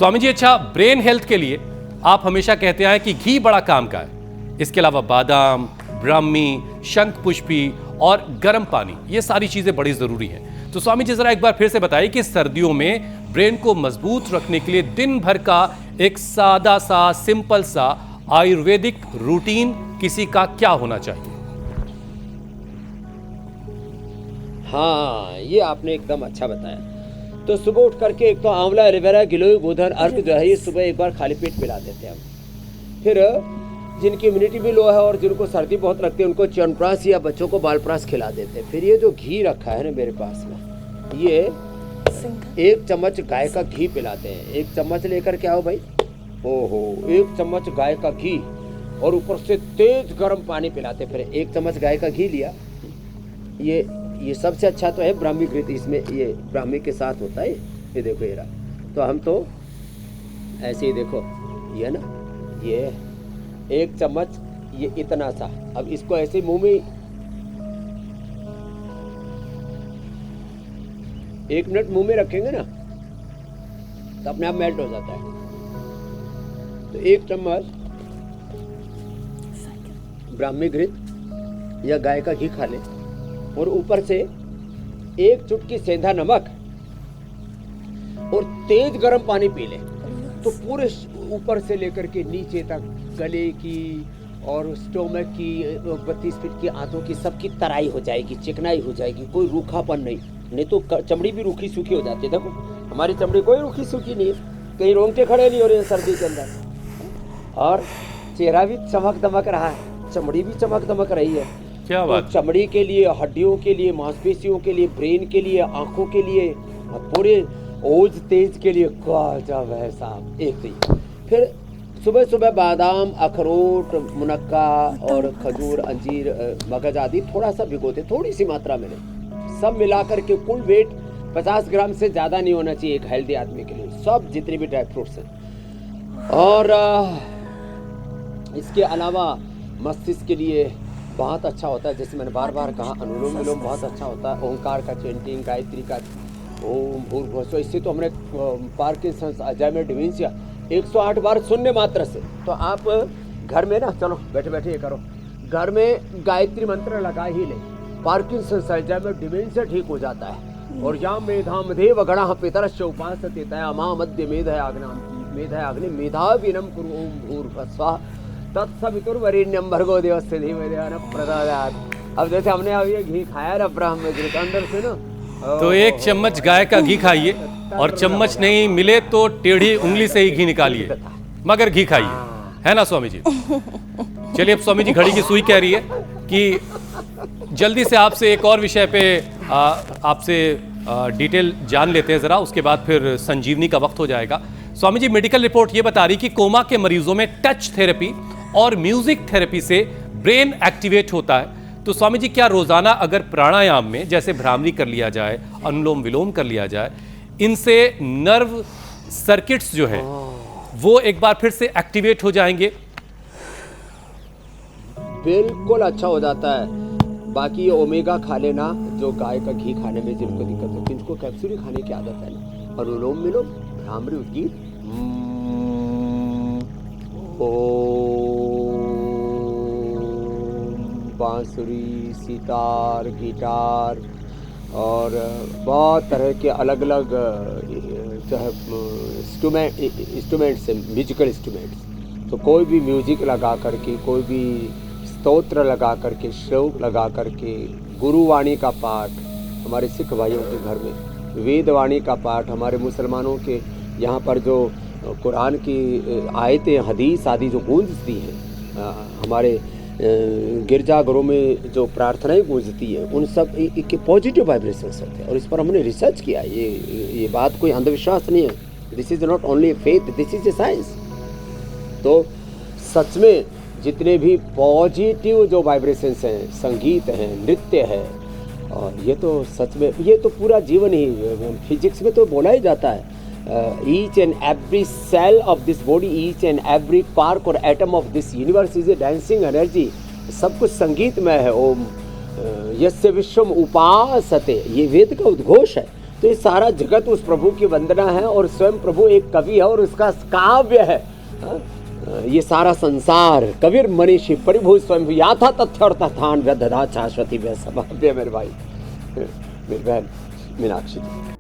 स्वामी जी, अच्छा, brain health के लिए आप हमेशा कहते हैं कि घी बड़ा काम का है। इसके अलावा बादाम, ब्राह्मी, शंख पुष्पी और गर्म पानी, ये सारी चीजें बड़ी जरूरी हैं। तो स्वामी जी जरा एक बार फिर से बताइए कि सर्दियों में ब्रेन को मजबूत रखने के लिए दिन भर का एक सादा सा, सिंपल सा आयुर्वेदिक रूटीन किसी का क्या होना चाहिए? हाँ, ये आपने एकदम अच्छा बताया। तो सुबह उठ करके एक तो आंवला, एलोवेरा, गिलोय, गोधन, अर्क जो है ये सुबह एक बार खाली पेट पिला देते हैं हम। फिर जिनकी इम्यूनिटी भी लो है और जिनको सर्दी बहुत लगती है उनको च्यवनप्राश या बच्चों को बालप्राश खिला देते हैं। फिर ये जो घी रखा है ना मेरे पास में, ये 1 चम्मच गाय का घी पिलाते हैं। 1 चम्मच लेकर के आओ भाई। ओहो, 1 चम्मच गाय का घी और ऊपर से तेज गर्म पानी पिलाते। फिर 1 चम्मच गाय का घी लिया। ये सबसे अच्छा तो है ब्राह्मी घृत, इसमें ये ब्राह्मी के साथ होता है। ये देखो ये रहा। तो हम तो ऐसे ही देखो, ये ना, ये 1 चम्मच, ये इतना सा। अब इसको ऐसे मुंह में 1 मिनट मुंह में रखेंगे ना तो अपने आप मेल्ट हो जाता है। तो 1 चम्मच ब्राह्मी घृत या गाय का घी खा ले और ऊपर से 1 चुटकी सेंधा नमक और तेज गर्म पानी पी ले, तो पूरे ऊपर से लेकर के नीचे तक गले की और स्टोमक की 32 फीट की आंतों की सबकी तराई हो जाएगी, चिकनाई हो जाएगी, कोई रूखापन नहीं तो चमड़ी भी रूखी सूखी हो जाती है। देखो हमारी चमड़ी कोई रूखी सूखी नहीं है, कहीं रोंगटे खड़े नहीं हो रहे हैं सर्दी के अंदर, और चेहरा भी चमक दमक रहा है, चमड़ी भी चमक दमक रही है। क्या बात। तो चमड़ी के लिए, हड्डियों के लिए, मांसपेशियों के लिए, ब्रेन के लिए, आंखों के लिए, पूरे ओज तेज के लिए गजब है साहब। एक तो फिर सुबह सुबह बादाम, अखरोट, मुनक्का और खजूर, अंजीर, मगज आदि थोड़ा सा भिगोते, थोड़ी सी मात्रा में नहीं, सब मिलाकर के कुल वेट 50 ग्राम से ज़्यादा नहीं होना चाहिए एक हेल्दी आदमी के लिए, सब जितने भी ड्राई फ्रूट्स हैं। और इसके अलावा मस्तिष्क के लिए बहुत अच्छा होता है, जैसे मैंने बार बार कहा, अनुलोम विलोम बहुत अच्छा होता है। ओंकार का चैंटिंग, गायत्री का ओम भूर्भुवः स्वः, इससे तो हमने पार्किंसंस, अल्जाइमर, डिमेंशिया 108 बार शून्य मात्रा से। तो आप घर में ना, चलो बैठे बैठे ये करो, घर में गायत्री मंत्र लगा ही ले, पार्किंसंस, अल्जाइमर, डिमेंशिया ठीक हो जाता है। और या मेधाम देव गणः पितरश्च उपासते तया मां मध्य मेधाग्नि मेधाविनम कुरु ओम भूर्भुवः स्वः तत्सवितुर्वरेण्यं भर्गो देवस्य धीमहि धियो न प्रचोदयात्। अब जैसे हमने अब ये घी खाया ना ब्राह्मी घृत अंदर से ना, तो 1 चम्मच गाय का घी खाइए और चम्मच नहीं मिले तो टेढ़ी उंगली से ही घी निकालिए, मगर घी खाइए, है ना स्वामी जी? चलिए, अब स्वामी जी घड़ी की सुई कह रही है कि जल्दी से आपसे एक और विषय पे आपसे डिटेल जान लेते हैं जरा, उसके बाद फिर संजीवनी का वक्त हो जाएगा। स्वामी जी, मेडिकल रिपोर्ट ये बता रही कि कोमा के मरीजों में टच थेरेपी और म्यूजिक थेरेपी से ब्रेन एक्टिवेट होता है। तो स्वामी जी, क्या रोजाना अगर प्राणायाम में जैसे भ्रामरी कर लिया जाए, अनुलोम विलोम कर लिया जाए, इनसे नर्व सर्किट्स जो हैं वो एक बार फिर से एक्टिवेट हो जाएंगे? बिल्कुल अच्छा हो जाता है। बाकी ये ओमेगा खा लेना, जो गाय का घी खाने में जिनको दिक्कत होती है, जिनको कैप्सूल खाने की आदत है ना, और अनुलोम विलोम, भ्रामरी, उद्गीत, बांसुरी, सितार, गिटार और बहुत तरह के अलग अलग जो है इंस्ट्रूमेंट्स हैं, म्यूजिकल इंस्ट्रूमेंट्स। तो कोई भी म्यूजिक लगा करके, कोई भी स्तोत्र लगा करके, श्लोक लगा करके, गुरुवाणी का पाठ हमारे सिख भाइयों के घर में, वेदवाणी का पाठ हमारे मुसलमानों के यहाँ पर जो कुरान की आयतें, हदीस आदि जो गूंजती हैं, हमारे गिरजाघरों में जो प्रार्थनाएं गूंजती हैं, उन सब के पॉजिटिव वाइब्रेशंस होते हैं। और इस पर हमने रिसर्च किया। ये बात कोई अंधविश्वास नहीं है, this is not only faith, this is a science. तो सच में जितने भी पॉजिटिव जो वाइब्रेशंस हैं, संगीत है, नृत्य है, और ये तो सच में, ये तो पूरा जीवन ही, फिजिक्स में तो बोला ही जाता है, each and every cell of this body, each and every part or atom of this universe is a dancing energy। सब कुछ संगीत में है। ओम यस्य विश्वम उपासते, ये वेद का उद्घोष है। तो ये सारा जगत उस प्रभु की वंदना है और स्वयं प्रभु एक कवि है और उसका काव्य है। ये सारा संसार कबीर मनीषी परिभू स्वयं याथा तथ्य और तथान व्यधा शाश्वती व्यसभ्य। मेरे भाई, मेरी बहन मीनाक्षी जी।